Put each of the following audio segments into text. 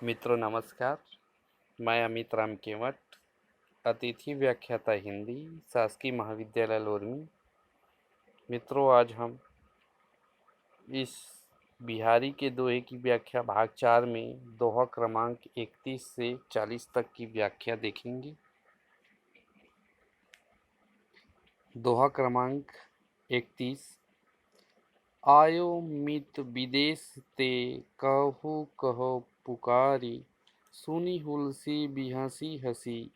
मित्रों नमस्कार। मैं अमित राम केवट, अतिथि व्याख्याता हिंदी, शासकीय महाविद्यालय लोरमी। मित्रों, आज हम इस बिहारी के दोहे की व्याख्या भाग 4 में दोहा क्रमांक 31 से 40 तक की व्याख्या देखेंगे। दोहा क्रमांक 31। आयो मित विदेश ते कहु कहो पुकारी, सुनी हुलसी बिहसी हसी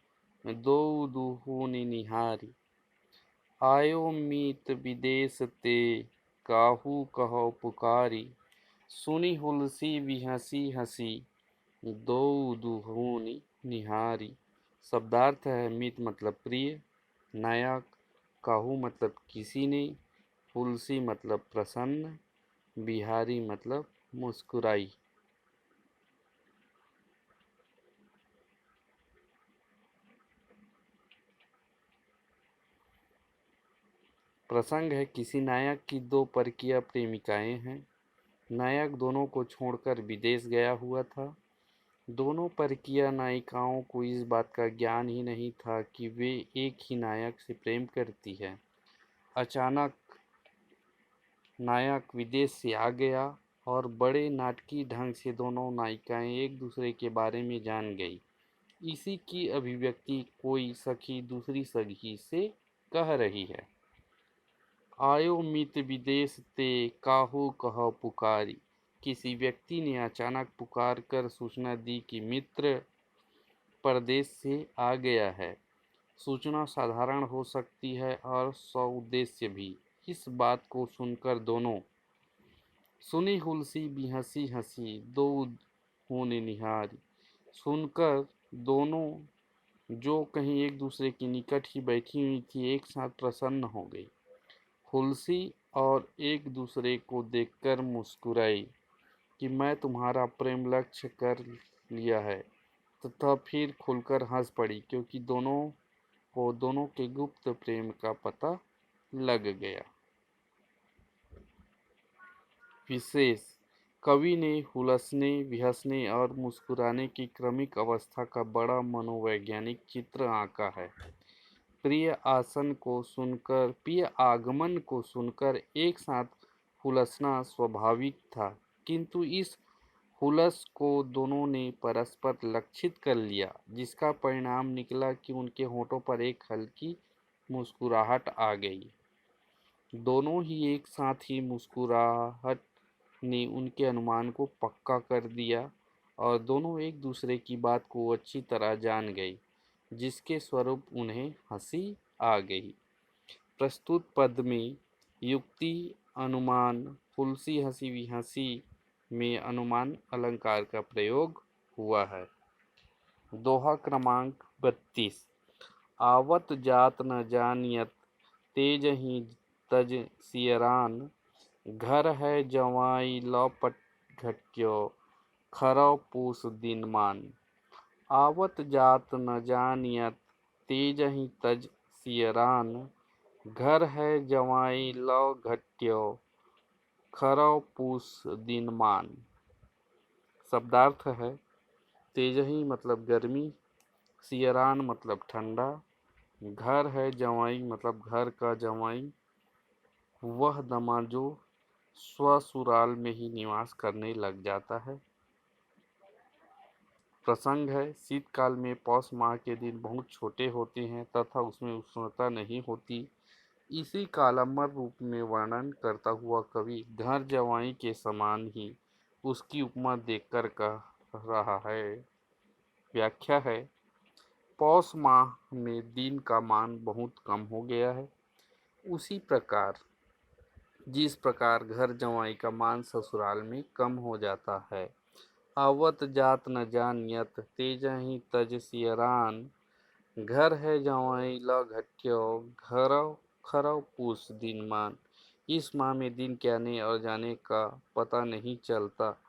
दो दुहुनि निहारी। आयो मीत विदेश ते काहू कहो पुकारी, सुनी हुलसी बिहसी हसी दो दुहुनि निहारी। शब्दार्थ है मीत मतलब प्रिय, नायक, काहू मतलब किसी ने, हुलसी मतलब प्रसन्न, बिहारी मतलब मुस्कुराई। प्रसंग है किसी नायक की दो परकीय प्रेमिकाएं हैं। नायक दोनों को छोड़कर विदेश गया हुआ था। दोनों परकीय नायिकाओं को इस बात का ज्ञान ही नहीं था कि वे एक ही नायक से प्रेम करती है। अचानक नायक विदेश से आ गया और बड़े नाटकीय ढंग से दोनों नायिकाएं एक दूसरे के बारे में जान गई। इसी की अभिव्यक्ति कोई सखी दूसरी सखी से कह रही है। आयो मित विदेश ते काहू कहो पुकारी। किसी व्यक्ति ने अचानक पुकार कर सूचना दी कि मित्र परदेश से आ गया है। सूचना साधारण हो सकती है और सउद्देश्य भी। इस बात को सुनकर दोनों सुनी हुलसी बिहसी हंसी दो होने निहारी। सुनकर दोनों जो कहीं एक दूसरे के निकट ही बैठी हुई थी एक साथ प्रसन्न हो गई। हुलसी और एक दूसरे को देखकर मुस्कुराई कि मैं तुम्हारा प्रेम लक्ष्य कर लिया है, तथा फिर खुलकर हंस पड़ी क्योंकि दोनों को दोनों के गुप्त प्रेम का पता लग गया। विशेष कवि ने हुलसने, बिहसने और मुस्कुराने की क्रमिक अवस्था का बड़ा मनोवैज्ञानिक चित्र आंका है। प्रिय आगमन को सुनकर एक साथ हुलसना स्वाभाविक था, किंतु इस हुलस को दोनों ने परस्पर लक्षित कर लिया, जिसका परिणाम निकला कि उनके होठों पर एक हल्की मुस्कुराहट आ गई। दोनों ही एक साथ ही मुस्कुराहट ने उनके अनुमान को पक्का कर दिया और दोनों एक दूसरे की बात को अच्छी तरह जान गई, जिसके स्वरूप उन्हें हंसी आ गई। प्रस्तुत पद में युक्ति, अनुमान, हुलसी हंसी भी हंसी में अनुमान अलंकार का प्रयोग हुआ है। दोहा क्रमांक 32। आवत जात न जानियत तेज ही तज सियरान, घर है जवाई लौपट घट्यो खरौ पूस दिन मान। आवत जात न जानियत तेज ही तज सियरान, घर है जवाई लौ घट्यो खरौ पूस दिन मान। शब्दार्थ है तेजही मतलब गर्मी, सियरान मतलब ठंडा, घर है जवाई मतलब घर का जवाई, वह दमाद जो स्वसुराल में ही निवास करने लग जाता है। प्रसंग है शीतकाल में पौष माह के दिन बहुत छोटे होते हैं तथा उसमें उष्णता नहीं होती। इसी कालम्बर रूप में वर्णन करता हुआ कवि घर जवाई के समान ही उसकी उपमा देकर कह रहा है। व्याख्या है पौष माह में दिन का मान बहुत कम हो गया है। उसी प्रकार जिस प्रकार घर जवाई का मान ससुराल में कम हो जाता है। आवत जात न जानियत तेजहि तज सियरान, घर है जवाई ल घट्यो घरौ खरौ पूस दिन मान। इस माह में दिन के आने और जाने का पता नहीं चलता।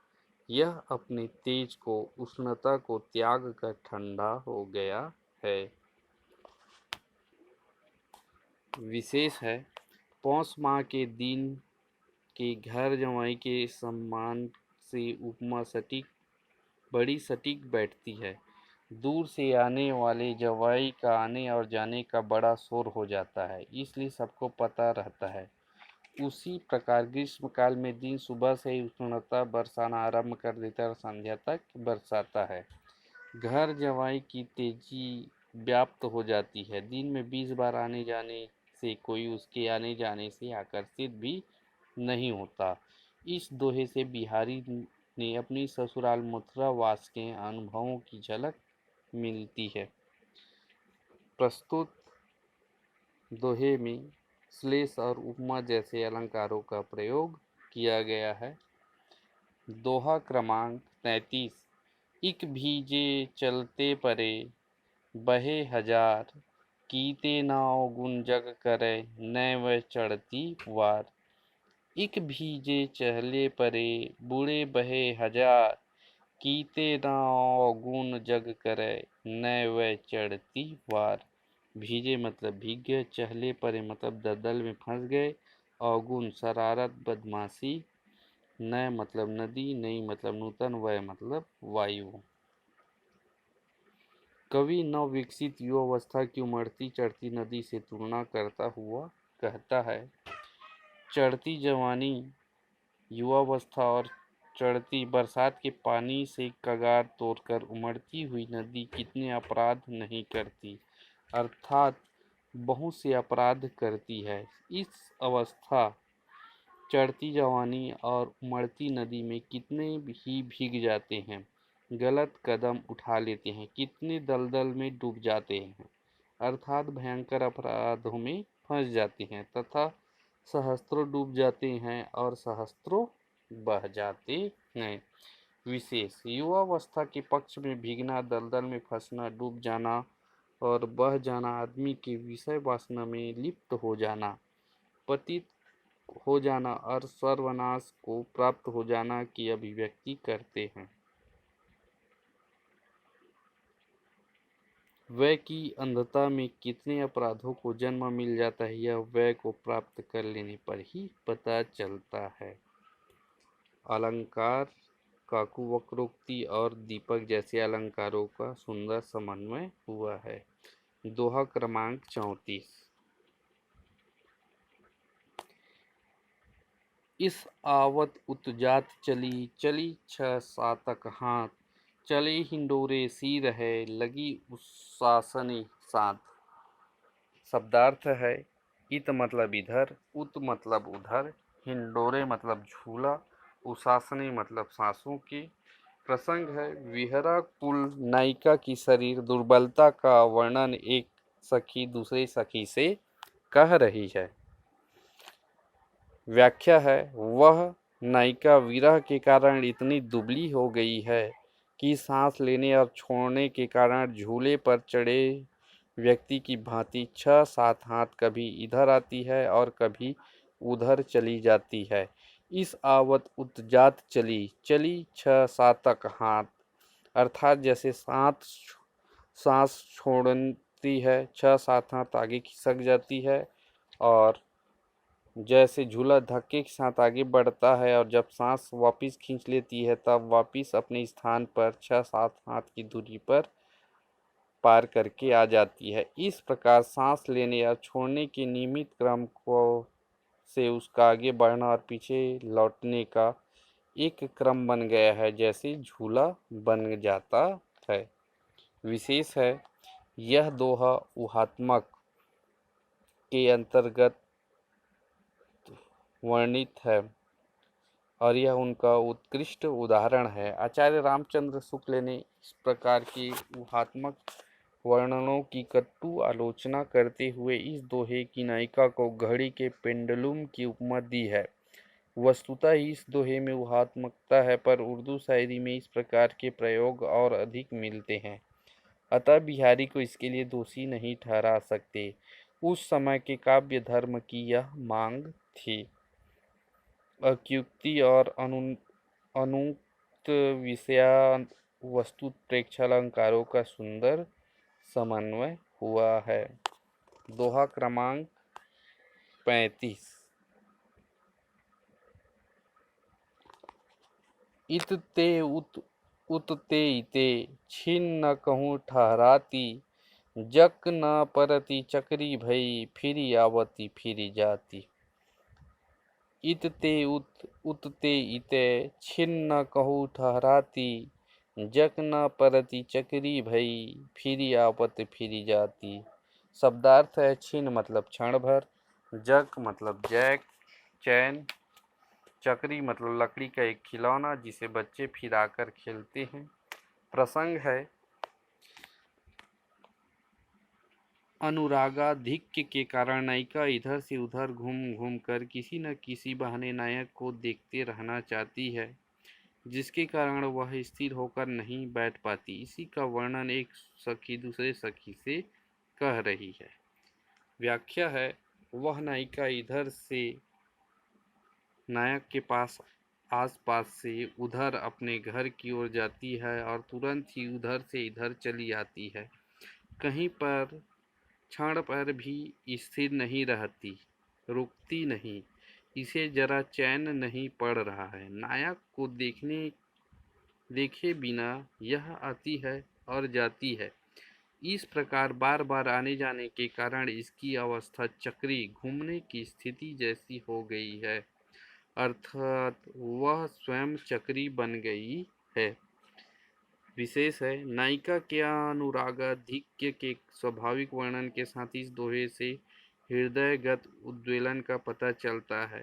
यह अपने तेज को उष्णता को त्याग कर ठंडा हो गया है। विशेष है पौष माह के दिन के घर जमाई के सम्मान से उपमा सटीक बड़ी सटीक बैठती है। दूर से आने वाले जवाई का आने और जाने का बड़ा शोर हो जाता है, इसलिए सबको पता रहता है। उसी प्रकार ग्रीष्मकाल में दिन सुबह से ही उष्णता बरसाना आरंभ कर देता है और संध्या तक बरसाता है। घर जवाई की तेजी व्याप्त हो जाती है। दिन में 20 बार आने जाने से कोई उसके आने जाने से आकर्षित भी नहीं होता। इस दोहे से बिहारी ने अपनी ससुराल मथुरावास के अनुभवों की झलक मिलती है। प्रस्तुत दोहे में श्लेष और उपमा जैसे अलंकारों का प्रयोग किया गया है। दोहा क्रमांक 33। इक भीजे चलते परे बहे हजार, कीते नाव गुण जग करे नै वह चढ़ती वार। इक भीजे चहले परे बूढ़े बहे हजार, कीते नाव गुण जग करे नै वह चढ़ती वार। भीजे मतलब भीग गए, चहले परे मतलब दलदल में फंस गए, अवगुण शरारत बदमाशी, नए मतलब नदी, नई मतलब नूतन, वह मतलब वायु। कवि नव विकसित युवावस्था की उमड़ती चढ़ती नदी से तुलना करता हुआ कहता है, चढ़ती जवानी युवावस्था और चढ़ती बरसात के पानी से कगार तोड़कर उमड़ती हुई नदी कितने अपराध नहीं करती, अर्थात बहुत से अपराध करती है। इस अवस्था चढ़ती जवानी और उमड़ती नदी में कितने ही भीग जाते हैं, गलत कदम उठा लेते हैं, कितने दलदल में डूब जाते हैं, अर्थात भयंकर अपराधों में फंस जाते हैं तथा सहस्त्रों डूब जाते हैं और सहस्त्रों बह जाते हैं। विशेष युवावस्था के पक्ष में भीगना, दलदल में फंसना, डूब जाना और बह जाना आदमी के विषय वासना में लिप्त हो जाना, पतित हो जाना और सर्वनाश को प्राप्त हो जाना की अभिव्यक्ति करते हैं। व्यय की अंधता में कितने अपराधों को जन्म मिल जाता है, यह व्यय को प्राप्त कर लेने पर ही पता चलता है। अलंकार काकु वक्रोक्ति और दीपक जैसे अलंकारों का सुंदर समन्वय हुआ है। दोहा क्रमांक 34। इस आवत उतजात चली, चली 6 सातक हाथ, चले हिंडोरे सी रहे, लगी उशासनी साथ। शब्दार्थ है, इत मतलब इधर, उत मतलब उधर, हिंडोरे मतलब झूला, उशासनी मतलब सांसों की। प्रसंग है, विहरा कुल नायिका की शरीर दुर्बलता का वर्णन एक सखी दूसरे सखी से कह रही है। व्याख्या है, वह नायिका विरह के कारण इतनी दुबली हो गई है कि सांस लेने और छोड़ने के कारण झूले पर चढ़े व्यक्ति की भांति 6 7 हाथ कभी इधर आती है और कभी उधर चली जाती है। इस आवत उतजात चली, चली 6 सातक हाथ, अर्थात जैसे सांस छोड़ती है 6 7 हाथ आगे खिसक जाती है और जैसे झूला धक्के के साथ आगे बढ़ता है और जब सांस वापस खींच लेती है तब वापस अपने स्थान पर 6 7 हाथ की दूरी पर पार करके आ जाती है। इस प्रकार सांस लेने या छोड़ने के नियमित क्रम को से उसका आगे बढ़ना और पीछे लौटने का एक क्रम बन गया है, जैसे झूला बन जाता है। विशेष है, यह दोहा ऊहात्मक के अंतर्गत वर्णित है और यह उनका उत्कृष्ट उदाहरण है। आचार्य रामचंद्र शुक्ल ने इस प्रकार के ऊहात्मक वर्णनों की कटु आलोचना करते हुए इस दोहे की नायिका को घड़ी के पेंडुलम की उपमा दी है। वस्तुतः इस दोहे में ऊहात्मकता है, पर उर्दू शायरी में इस प्रकार के प्रयोग और अधिक मिलते हैं, अतः बिहारी को इसके लिए दोषी नहीं ठहरा सकते। उस समय के काव्य धर्म की यह मांग थी। अक्युक्ति और अनुक्त विषया वस्तु प्रेक्षालंकारों का सुंदर समन्वय हुआ है। दोहा क्रमांक 35। इत ते उत उतते इते छिन्न कहूँ ठहराती, जक न परती चक्री भई, फिरी आवती फिरी जाती। इतते उतते इते छिन्न कहूँ ठहराती, जक न परती चक्री भई, फिरी आवत फिरी जाती। शब्दार्थ है छिन्न मतलब क्षण भर, जक मतलब जैक चैन, चक्री मतलब लकड़ी का एक खिलौना जिसे बच्चे फिराकर खेलते हैं। प्रसंग है अनुरागाधिक्य के कारण नायिका इधर से उधर घूम घूम कर किसी न किसी बहाने नायक को देखते रहना चाहती है, जिसके कारण वह स्थिर होकर नहीं बैठ पाती। इसी का वर्णन एक सखी दूसरे सखी से कह रही है। व्याख्या है वह नायिका इधर से नायक के पास आसपास से उधर अपने घर की ओर जाती है और तुरंत ही उधर से इधर चली आती है, कहीं पर क्षण पर भी स्थिर नहीं रहती, रुकती नहीं। इसे जरा चैन नहीं पड़ रहा है। नायक को देखे बिना यह आती है और जाती है। इस प्रकार बार बार आने जाने के कारण इसकी अवस्था चक्री घूमने की स्थिति जैसी हो गई है, अर्थात वह स्वयं चक्री बन गई है। विशेष है नायिका के अनुरागाधिक्य के स्वाभाविक वर्णन के साथ इस दोहे से हृदयगत उद्वेलन का पता चलता है।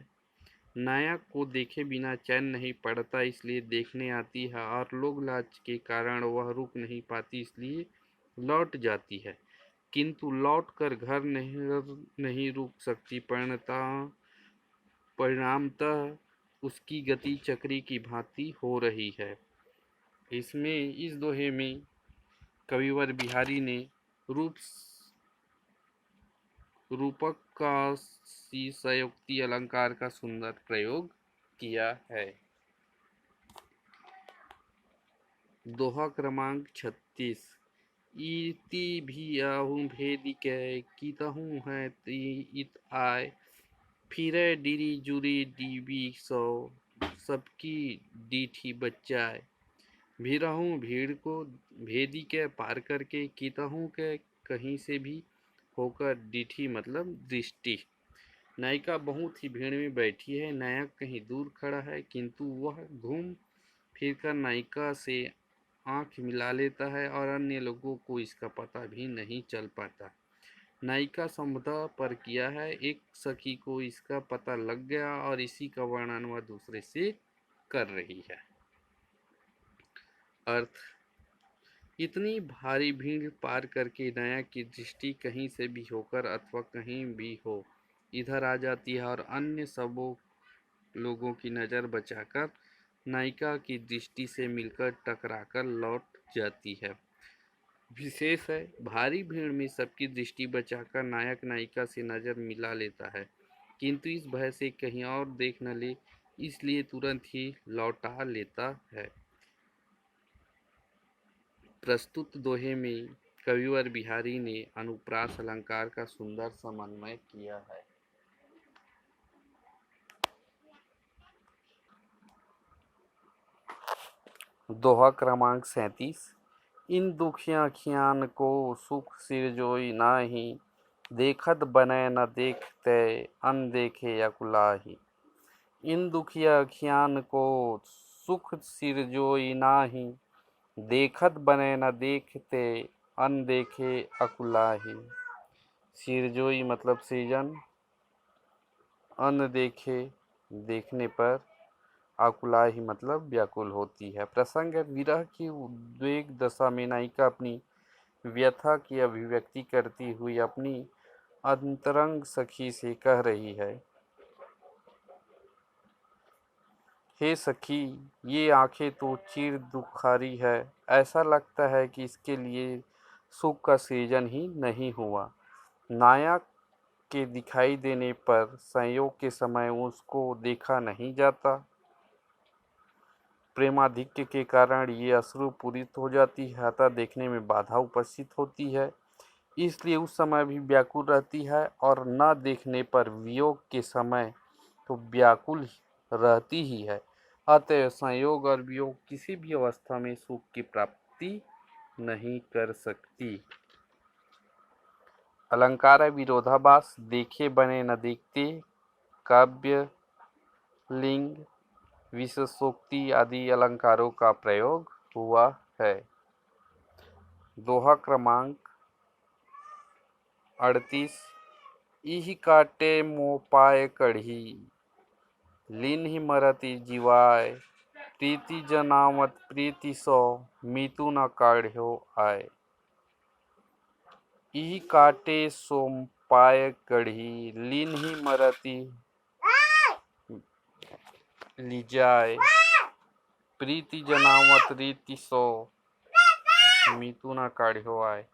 नायक को देखे बिना चैन नहीं पड़ता, इसलिए देखने आती है और लोग लाज के कारण वह रुक नहीं पाती, इसलिए लौट जाती है, किंतु लौट कर घर नहीं रुक सकती। परिणामतः उसकी गति चक्री की भांति हो रही है। इस दोहे में कविवर बिहारी ने रूपक का सयोक्ति अलंकार का सुंदर प्रयोग किया है। दोहा क्रमांक 36। इति भी आहूँ भेदिके कीतहूँ है इत आय, फिरे डिरी जुरी डीबी सौ, सबकी डीठी बच्चाए। भीरहूँ भीड़ को भेदी के पार करके, कीतहूँ के कहीं से भी होकर, डीठी मतलब दृष्टि। नायिका बहुत ही भीड़ में बैठी है, नायक कहीं दूर खड़ा है, किंतु वह घूम फिरकर नायिका से आंख मिला लेता है और अन्य लोगों को इसका पता भी नहीं चल पाता। नायिका समुद्र पर किया है, एक सखी को इसका पता लग गया और इसी का वर्णन वह दूसरे से कर रही है। अर्थ, इतनी भारी भीड़ पार करके नायक की दृष्टि कहीं से भी होकर अथवा कहीं भी हो इधर आ जाती है और अन्य सबों लोगों की नज़र बचाकर नायिका की दृष्टि से मिलकर टकराकर लौट जाती है। विशेष है भारी भीड़ में सबकी दृष्टि बचाकर नायक नायिका से नज़र मिला लेता है, किंतु इस भय से कहीं और देख न ले, इसलिए तुरंत ही लौटा लेता है। प्रस्तुत दोहे में कविवर बिहारी ने अनुप्रास अलंकार का सुंदर समन्वय किया है। दोहा क्रमांक 37। इन दुखिया खियान को सुख सिरजोई नाही, देखत बने न देखते अनदेखे अकुलाही। इन दुखिया खियान को सुख सिरजोई नाही, देखत बने न देखते अनदेखे अकुलाही। सिरजोई मतलब सृजन, अनदेखे देखने पर, आकुलाही मतलब व्याकुल होती है। प्रसंग है विरह की उद्वेग दशा में नायिका अपनी व्यथा की अभिव्यक्ति करती हुई अपनी अंतरंग सखी से कह रही है, हे सखी, ये आंखें तो चीर दुखारी है, ऐसा लगता है कि इसके लिए सुख का सृजन ही नहीं हुआ। नायक के दिखाई देने पर संयोग के समय उसको देखा नहीं जाता। प्रेमाधिक्य के कारण ये अश्रुपूरित हो जाती है, अतः देखने में बाधा उपस्थित होती है, इसलिए उस समय भी व्याकुल रहती है और न देखने पर वियोग के समय तो व्याकुल रहती ही है। अतः संयोग और वियोग किसी भी अवस्था में सुख की प्राप्ति नहीं कर सकती। अलंकार विरोधाभास, देखे बने न देखते, काव्य, लिंग, विशेषोक्ति आदि अलंकारों का प्रयोग हुआ है। दोहा क्रमांक 38। इहि काटे मोह पाए कढ़ी, लीन्हि मरति जीवाय, प्रीति जनावत प्रीति सो, मीतु न काढ़्यो आय। इहि काटे सोम पाए कढ़ी, लीन्हि मरति लीजाय, प्रीति जनावत रीति सो, मीतु न काढ़्यो आय।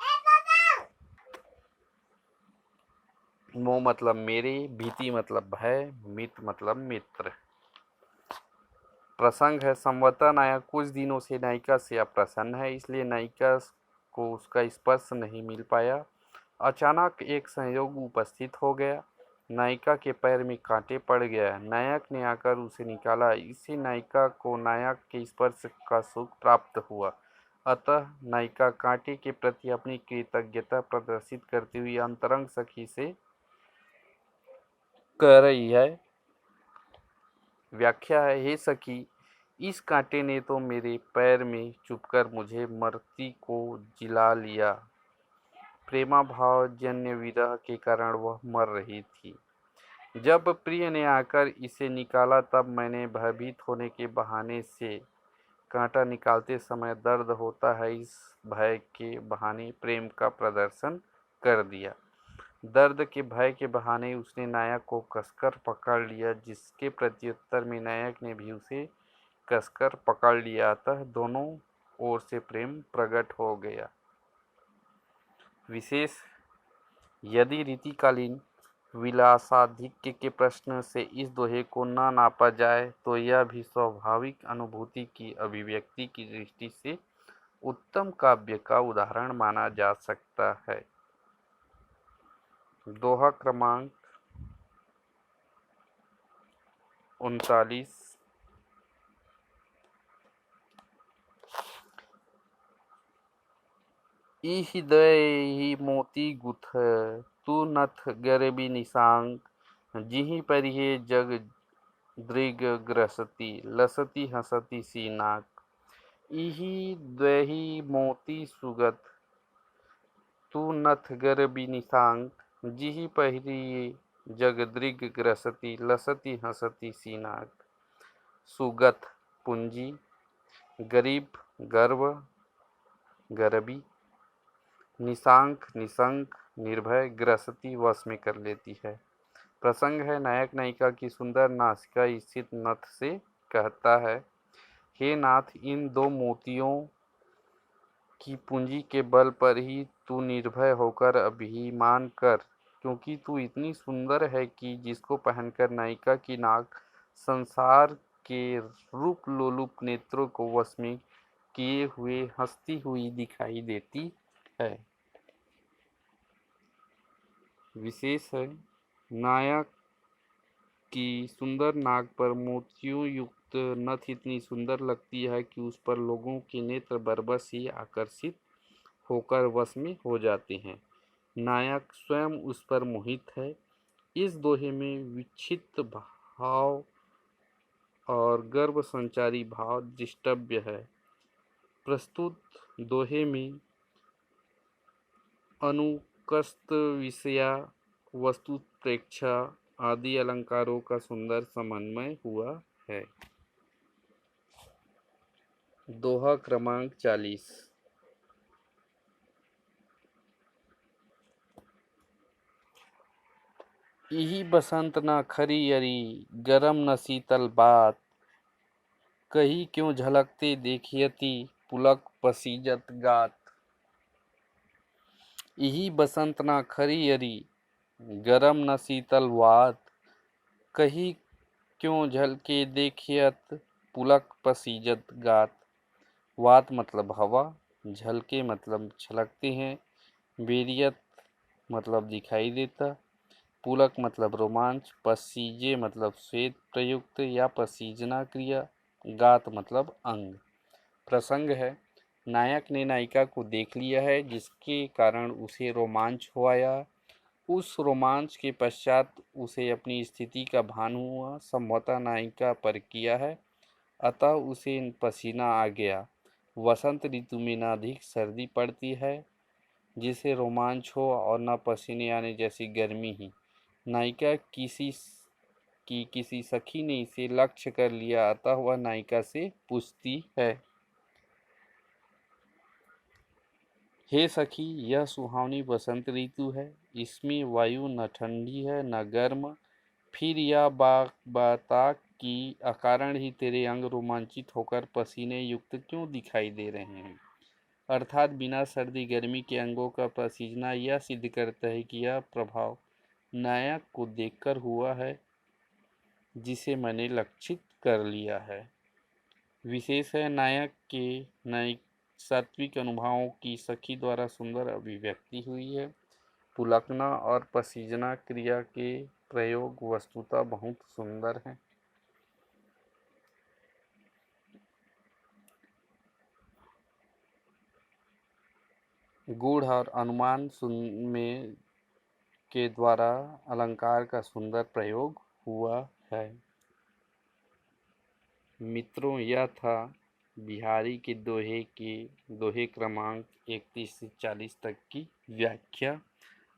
मोह मतलब मेरे, भीति मतलब भय, मित मतलब मित्र। प्रसंग है, संवता नायक कुछ दिनों से नायिका से अप्रसन्न है, इसलिए नायिका को उसका स्पर्श नहीं मिल पाया। अचानक एक संयोग उपस्थित हो गया, नायिका के पैर में कांटे पड़ गया। नायक ने आकर उसे निकाला, इससे नायिका को नायक के स्पर्श का सुख प्राप्त हुआ। अतः नायिका कांटे के प्रति अपनी कृतज्ञता प्रदर्शित करती हुई अंतरंग सखी से कह रही है। व्याख्या है, हे सखी, इस कांटे ने तो मेरे पैर में चुभकर मुझे मृत्यु को जिला लिया। प्रेमा भाव जन्य विरह के कारण वह मर रही थी। जब प्रिय ने आकर इसे निकाला तब मैंने भयभीत होने के बहाने से कांटा निकालते समय दर्द होता है इस भय के बहाने प्रेम का प्रदर्शन कर दिया। दर्द के भय के बहाने उसने नायक को कसकर पकड़ लिया, जिसके प्रत्युत्तर में नायक ने भी उसे कसकर पकड़ लिया। अतः दोनों ओर से प्रेम प्रकट हो गया। विशेष, यदि रीतिकालीन विलासाधिक्य के प्रश्न से इस दोहे को न नापा जाए तो यह भी स्वाभाविक अनुभूति की अभिव्यक्ति की दृष्टि से उत्तम काव्य का उदाहरण माना जा सकता है। दोहा क्रमांक 39। इहि दई मोती गुथ, तू नथ गरबी निशांग, जिहि परिहे जग दृग ग्रसती, लसती हसती सीनाक। इहि द्वहि मोती सुगत, तू नथ गरबी निशांग, जिहि परिहे जग दृग ग्रसती, लसती हसती सीनाक। सुगत पूंजी, गरीब गर्व गरबी, निशांक निशंक निर्भय, ग्रसती वश में कर लेती है। प्रसंग है, नायक नायिका की सुंदर नासिका स्थित नथ से कहता है, हे नाथ, इन दो मोतियों की पूंजी के बल पर ही तू निर्भय होकर अभिमान कर, क्योंकि तू इतनी सुंदर है कि जिसको पहनकर नायिका की नाक संसार के रूप लोलुप नेत्रों को वश में किए हुए हंसती हुई दिखाई देती है। विशेष है, नायक की सुंदर नाक पर मोतियों युक्त नथ इतनी सुंदर लगती है कि उस पर लोगों के नेत्र बरबस ही आकर्षित होकर वश में हो जाते हैं। नायक स्वयं उस पर मोहित है। इस दोहे में विक्षिप्त भाव और गर्भ संचारी भाव दृष्टव्य है। प्रस्तुत दोहे में अनुकस्त विषया, वस्तु प्रेक्षा आदि अलंकारों का सुंदर समन्वय हुआ है। दोहा क्रमांक 40। इहि बसंत न खरी यरी, गरम न शीतल बात, कही क्यों झलकते देखियति, पुलक पसीजत गात। इहि बसंत न खरी यरी, गरम न शीतल बात, कही क्यों झलके देखियत, पुलक पसीजत गात। वात मतलब हवा, झलके मतलब छलकते हैं, बेरियत मतलब दिखाई देता, पुलक मतलब रोमांच, पसीजे मतलब श्वेत प्रयुक्त या पसीजना क्रिया, गात मतलब अंग। प्रसंग है, नायक ने नायिका को देख लिया है, जिसके कारण उसे रोमांच हो आया। उस रोमांच के पश्चात उसे अपनी स्थिति का भान हुआ, संभवतः नायिका पर किया है, अतः उसे पसीना आ गया। वसंत ऋतु में न अधिक सर्दी पड़ती है जिसे रोमांच हो, और न पसीने आने जैसी गर्मी ही। नायिका की किसी सखी ने इसे लक्ष्य कर लिया, अतः वह नायिका से पूछती है, हे सखी, यह सुहावनी बसंत ऋतु है। इसमें वायु न ठंडी है न गर्म, फिर यह बात बता कि अकारण ही तेरे अंग रोमांचित होकर पसीने युक्त क्यों दिखाई दे रहे हैं। अर्थात बिना सर्दी गर्मी के अंगों का पसीजना यह सिद्ध करता है कि यह प्रभाव नायक को देखकर हुआ है, जिसे मैंने लक्षित कर लिया है। विशेष है नायक के नैक सात्विक अनुभवों की सखी द्वारा सुंदर अभिव्यक्ति हुई है। पुलकना और पसीजना क्रिया के प्रयोग वस्तुतः बहुत सुंदर हैं। गूढ़ और अनुमान में के द्वारा अलंकार का सुंदर प्रयोग हुआ है। मित्रों, यह था बिहारी के दोहे क्रमांक 31 से 40 तक की व्याख्या।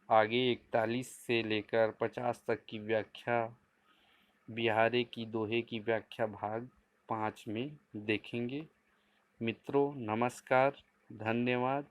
आगे 41 से लेकर 50 तक की व्याख्या बिहारी की दोहे की व्याख्या भाग 5 में देखेंगे। मित्रों, नमस्कार, धन्यवाद।